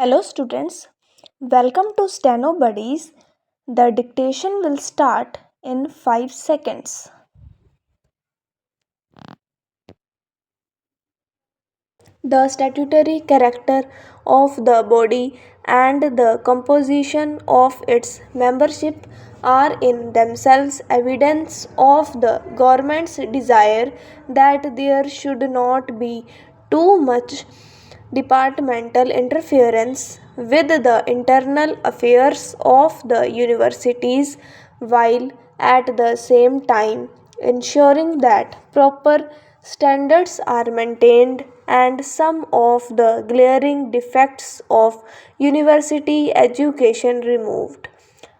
Hello students, welcome to STENOBUDDIES. The dictation will start in 5 seconds. The statutory character of the body and the composition of its membership are in themselves evidence of the government's desire that there should not be too much departmental interference with the internal affairs of the universities, while at the same time ensuring that proper standards are maintained and some of the glaring defects of university education removed.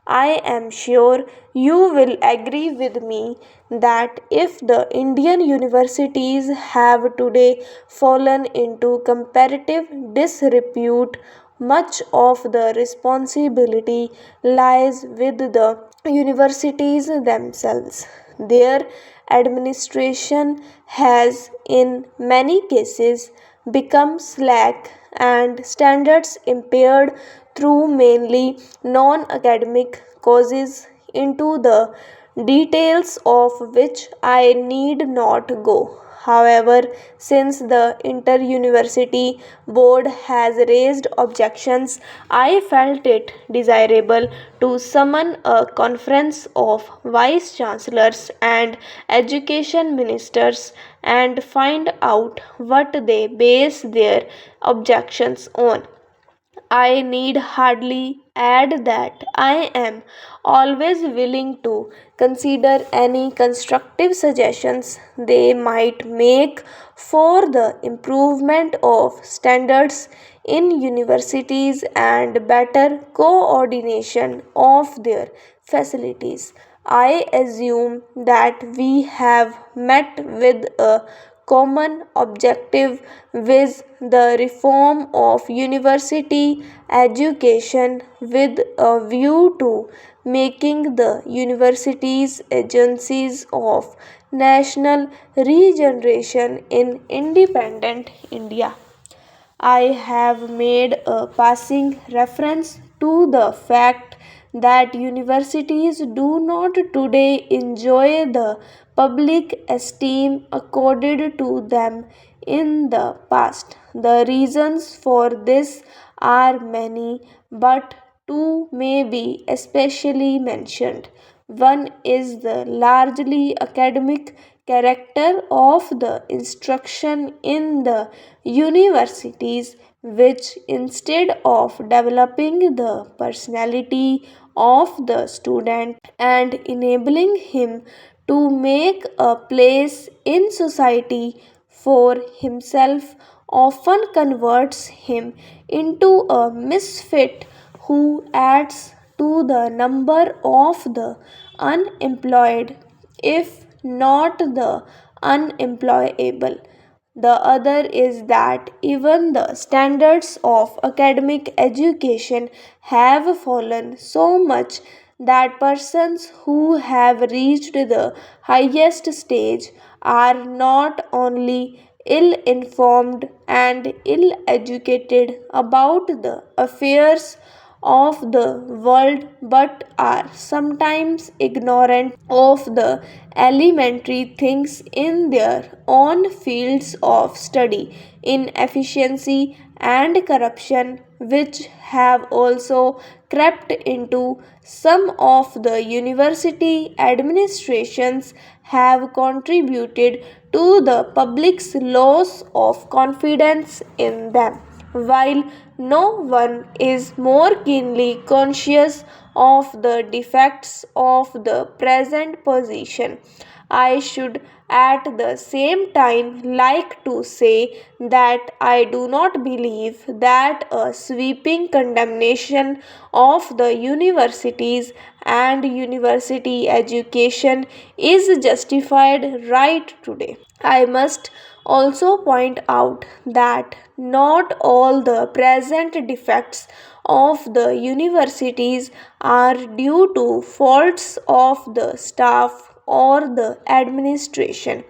I am sure you will agree with me that if the Indian universities have today fallen into comparative disrepute, much of the responsibility lies with the universities themselves. Their administration has, in many cases, become slack and standards impaired through mainly non academic causes, into the details of which I need not go. However, since the Inter University Board has raised objections, I felt it desirable to summon a conference of vice chancellors and education ministers and find out what they base their objections on. I need hardly add that I am always willing to consider any constructive suggestions they might make for the improvement of standards in universities and better coordination of their facilities. I assume that we have met with a common objective with the reform of university education with a view to making the universities agencies of national regeneration in independent India. I have made a passing reference to the fact that universities do not today enjoy the public esteem accorded to them in the past. The reasons for this are many, but two may be especially mentioned. One is the largely academic character of the instruction in the universities, which instead of developing the personality of the student and enabling him to make a place in society for himself, often converts him into a misfit who adds to the number of the unemployed, if not the unemployable. The other is that even the standards of academic education have fallen so much that persons who have reached the highest stage are not only ill informed and ill educated about the affairs of the world but are sometimes ignorant of the elementary things in their own fields of study. Inefficiency and corruption, which have also crept into some of the university administrations, have contributed to the public's loss of confidence in them. While no one is more keenly conscious of the defects of the present position, I should at the same time like to say that I do not believe that a sweeping condemnation of the universities and university education is justified right today. I must also point out that not all the present defects of the universities are due to faults of the staff or the administration.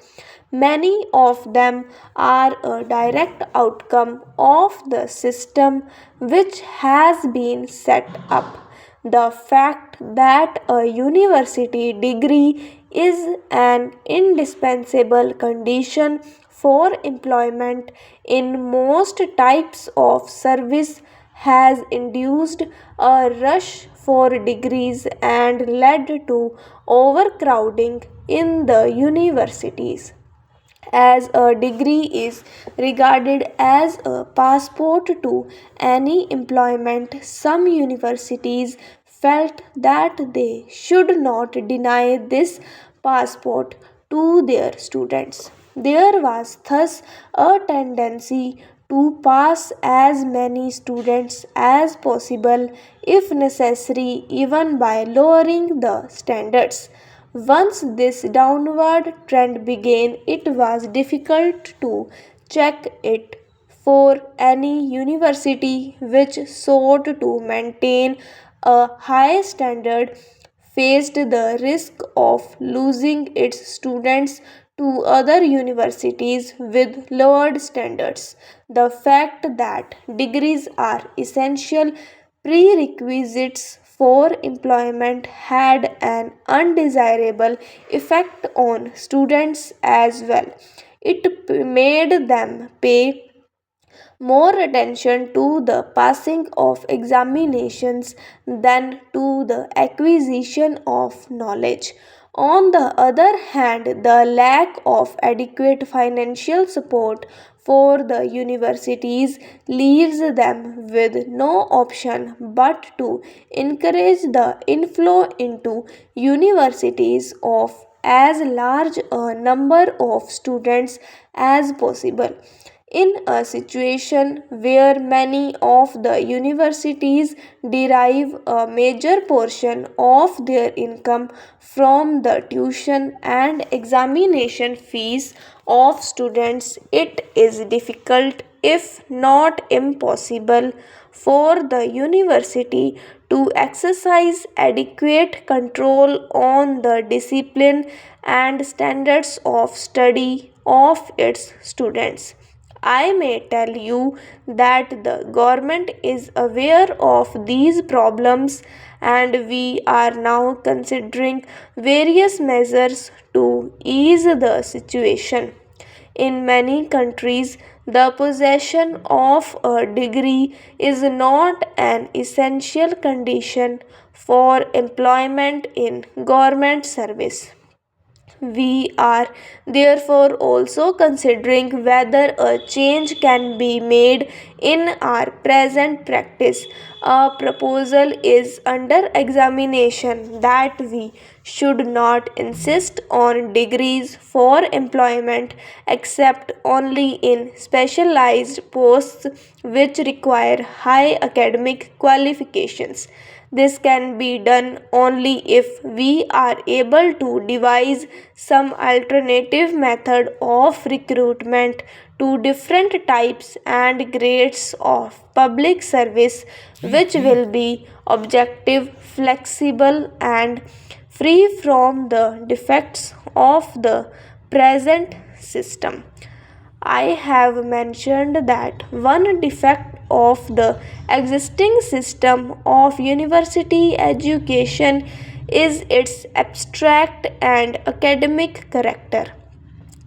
Many of them are a direct outcome of the system which has been set up. The fact that a university degree is an indispensable condition for employment in most types of service has induced a rush for degrees and led to overcrowding in the universities. As a degree is regarded as a passport to any employment, some universities felt that they should not deny this passport to their students. There was thus a tendency to pass as many students as possible, if necessary, even by lowering the standards. Once this downward trend began, it was difficult to check it for any university which sought to maintain a high standard faced the risk of losing its students to other universities with lowered standards. The fact that degrees are essential prerequisites for employment had an undesirable effect on students as well. It made them pay more attention to the passing of examinations than to the acquisition of knowledge. On the other hand, the lack of adequate financial support for the universities leaves them with no option but to encourage the inflow into universities of as large a number of students as possible. In a situation where many of the universities derive a major portion of their income from the tuition and examination fees of students, it is difficult, if not impossible, for the university to exercise adequate control on the discipline and standards of study of its students. I may tell you that the government is aware of these problems and we are now considering various measures to ease the situation. In many countries, the possession of a degree is not an essential condition for employment in government service. We are therefore also considering whether a change can be made in our present practice. A proposal is under examination that we should not insist on degrees for employment except only in specialized posts which require high academic qualifications. This can be done only if we are able to devise some alternative method of recruitment to different types and grades of public service which will be objective, flexible, and free from the defects of the present system. I have mentioned that one defect of the existing system of university education is its abstract and academic character.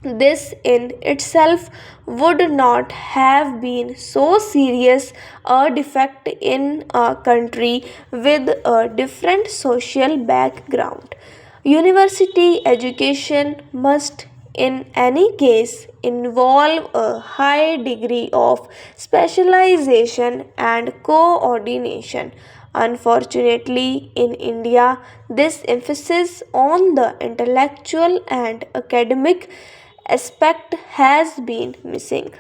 This in itself would not have been so serious a defect in a country with a different social background. University education must, in any case, involve a high degree of specialization and coordination. Unfortunately, in India, this emphasis on the intellectual and academic aspect has been missing.